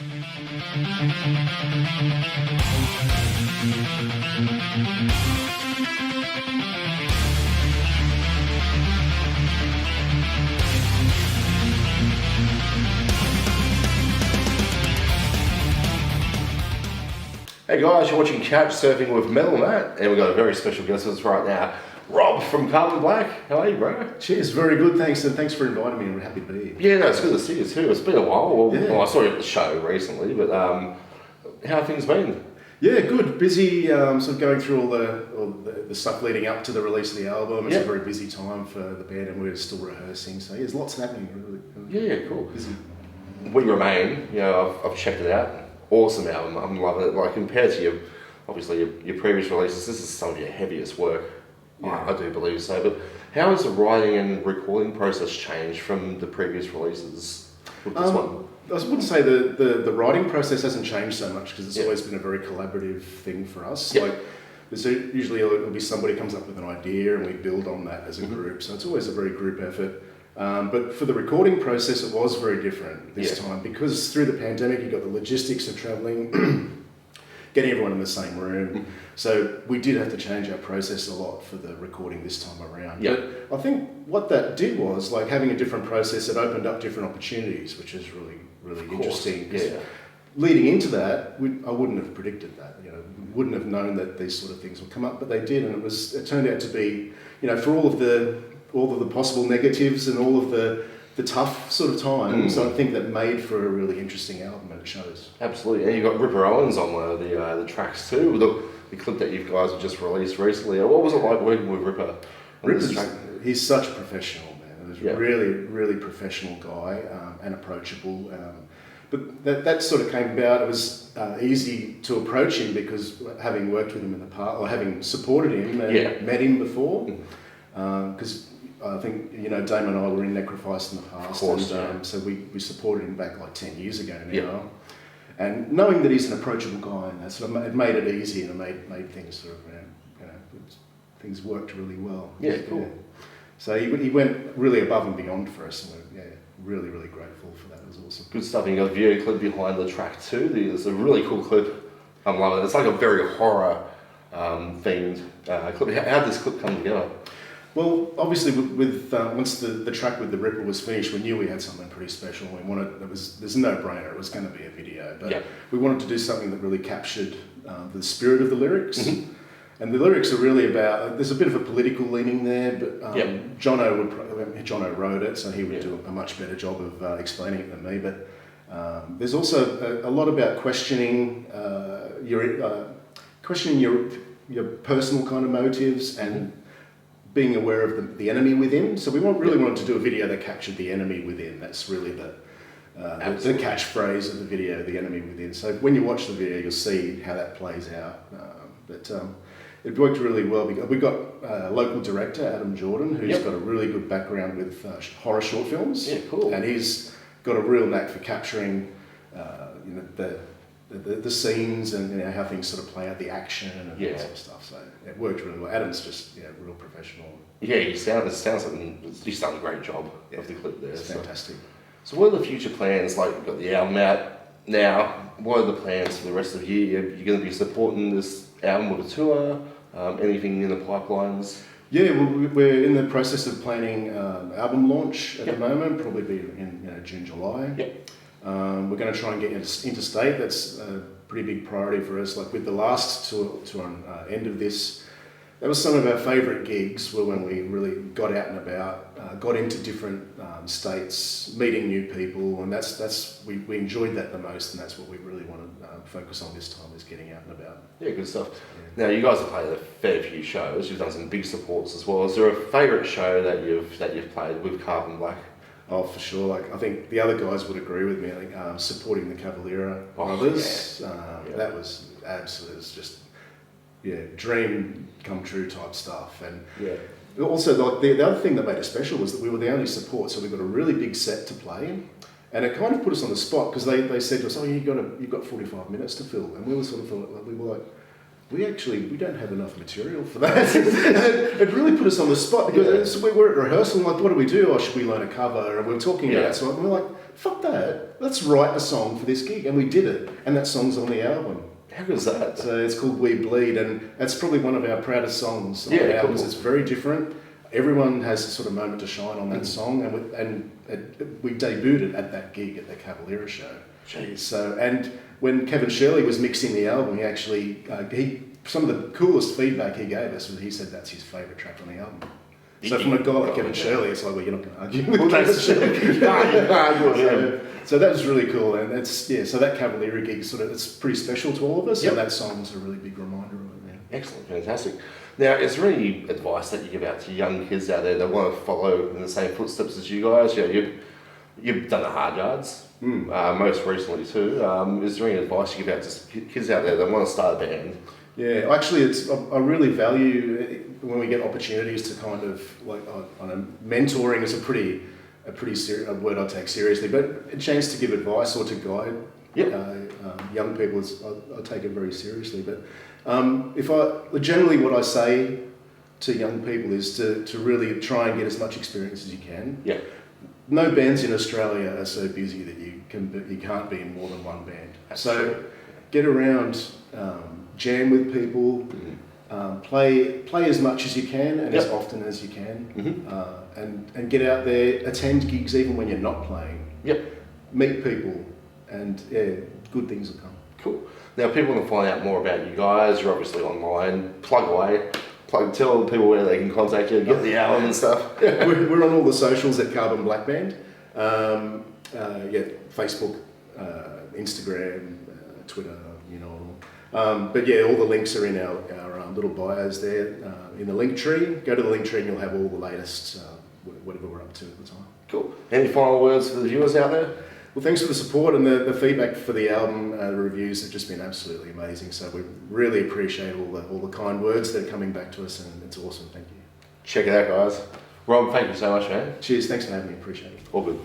Hey guys, you're watching Couch Surfing with Mel and Matt, and we've got a very special guest with us right now, Rob from Carbon Black. How are you, bro? Cheers, very good, thanks, and thanks for inviting me. I'm happy to be here. Yeah, no, it's good to see you too. It's been a while. Well, I saw you at the show recently, but how have things been? Yeah, good. Busy, sort of going through all the stuff leading up to the release of the album. It's a very busy time for the band, and we're still rehearsing. So there's lots happening. Yeah, cool. Busy. We Remain. You know, I've checked it out. Awesome album. I'm loving it. Like compared to your previous releases, this is some of your heaviest work. Yeah. I do believe so. But how has the writing and recording process changed from the previous releases with this one? I wouldn't say the writing process hasn't changed so much because it's always been a very collaborative thing for us. Yep. Like usually it'll be somebody comes up with an idea and we build on that as a group. So it's always a very group effort. But for the recording process, it was very different this time because through the pandemic, you got the logistics of traveling, getting everyone in the same room. So we did have to change our process a lot for the recording this time around. Yep. But I think what that did was like having a different process. It opened up different opportunities, which is really interesting. Yeah. Leading into that, I wouldn't have predicted that. Wouldn't have known that these sort of things would come up, but they did, and it turned out to be, for all of the possible negatives and all of the tough sort of times, I think that made for a really interesting album, and it shows. Absolutely, and you got Ripper Owens on one of the tracks too. The clip that you guys have just released recently. What was it like working with Ripper? He's such a professional, man. He's a really professional guy and approachable. But that sort of came about. It was easy to approach him because having worked with him in the past, or having supported him and met him before, because I think Damon and I were in Necrofice in the past, and so we supported him back like 10 years ago now. And knowing that he's an approachable guy, and that sort of it made it easy, and it made things sort of things worked really well. Yeah, cool. Yeah. So he went really above and beyond for us, and we're really grateful for that. It was awesome. Good stuff. And you got a video clip behind the track too. There's a really cool clip. I'm loving it. It's like a very horror themed clip. How did this clip come together? Well, obviously, once the track with the Ripper was finished, we knew we had something pretty special. There's a no-brainer. It was going to be a video, but we wanted to do something that really captured the spirit of the lyrics. And the lyrics are really about. There's a bit of a political leaning there, but Jono wrote it, so he would do a much better job of explaining it than me. But there's also a lot about questioning your personal kind of motives and being aware of the enemy within. So we really wanted to do a video that captured the enemy within. That's really the catchphrase of the video, the enemy within. So when you watch the video, you'll see how that plays out. It worked really well. We got a local director, Adam Jordan, who's got a really good background with horror short films. Yeah, cool. And he's got a real knack for capturing the scenes and how things sort of play out, the action and that sort of stuff. So it worked really well. Adam's just real professional. Yeah, he sounds like he's done a great job of the clip there. It's fantastic. So what are the future plans? Like, you've got the album out now. What are the plans for the rest of the year? You're going to be supporting this album with a tour? Anything in the pipelines? Yeah, we're in the process of planning album launch at the moment. Probably be in June, July. Yep. We're going to try and get interstate. That's a pretty big priority for us. Like with the last tour end of this, that was some of our favourite gigs. Were when we really got out and about, got into different states, meeting new people, and we enjoyed that the most, and that's what we really want to focus on this time, is getting out and about. Yeah, good stuff. Now you guys have played a fair few shows. You've done some big supports as well. Is there a favourite show that you've played with Carbon Black? Oh, for sure. Like I think the other guys would agree with me. I think supporting the Cavalera brothers, that was absolutely. It's just dream come true type stuff. And also the other thing that made it special was that we were the only support, so we got a really big set to play. And it kind of put us on the spot because they said to us, "Oh, you've got 45 minutes to fill," and we were sort of we were like, we don't have enough material for that. And it really put us on the spot because we were at rehearsal, like, what do we do? Or should we learn a cover? And we were talking about it. So we're like, fuck that, let's write a song for this gig. And we did it, and that song's on the album. How good is that? So it's called We Bleed, and that's probably one of our proudest songs on the albums. Cool. It's very different. Everyone has a sort of moment to shine on that song, and we debuted it at that gig at the Cavalera show. Jeez. So, and when Kevin Shirley was mixing the album, he actually, some of the coolest feedback he gave us was he said that's his favourite track on the album. So from a guy like Kevin Shirley, it's like, well, you're not going to argue with Kevin Shirley. So that was really cool, and so that Cavalera gig it's pretty special to all of us, and that song was a really big reminder of it. Yeah. Excellent, fantastic. Now, is there any advice that you give out to young kids out there that want to follow in the same footsteps as you guys? You've done the hard yards, most recently too. Is there any advice you give out to kids out there that want to start a band? Yeah, actually, I really value when we get opportunities to kind of mentoring is a pretty a word I take seriously, but a chance to give advice or to guide young people, I take it very seriously. But generally what I say to young people is to really try and get as much experience as you can. Yeah. No bands in Australia are so busy that you can't be in more than one band. So get around, jam with people, play as much as you can and as often as you can, and get out there, attend gigs even when you're not playing. Yep. Meet people, and good things will come. Cool. Now, people want to find out more about you guys. You're obviously online. Plug away. Tell people where they can contact you, get the album and stuff. We're on all the socials at Carbon Black Band. Facebook, Instagram, Twitter, but all the links are in our little bios there in the link tree. Go to the link tree and you'll have all the latest, whatever we're up to at the time. Cool. Any final words for the viewers out there? Well, thanks for the support and the feedback for the album. The reviews have just been absolutely amazing. So we really appreciate all the kind words that are coming back to us, and it's awesome. Thank you. Check it out, guys. Rob, thank you so much, man. Cheers. Thanks for having me. Appreciate it. All good.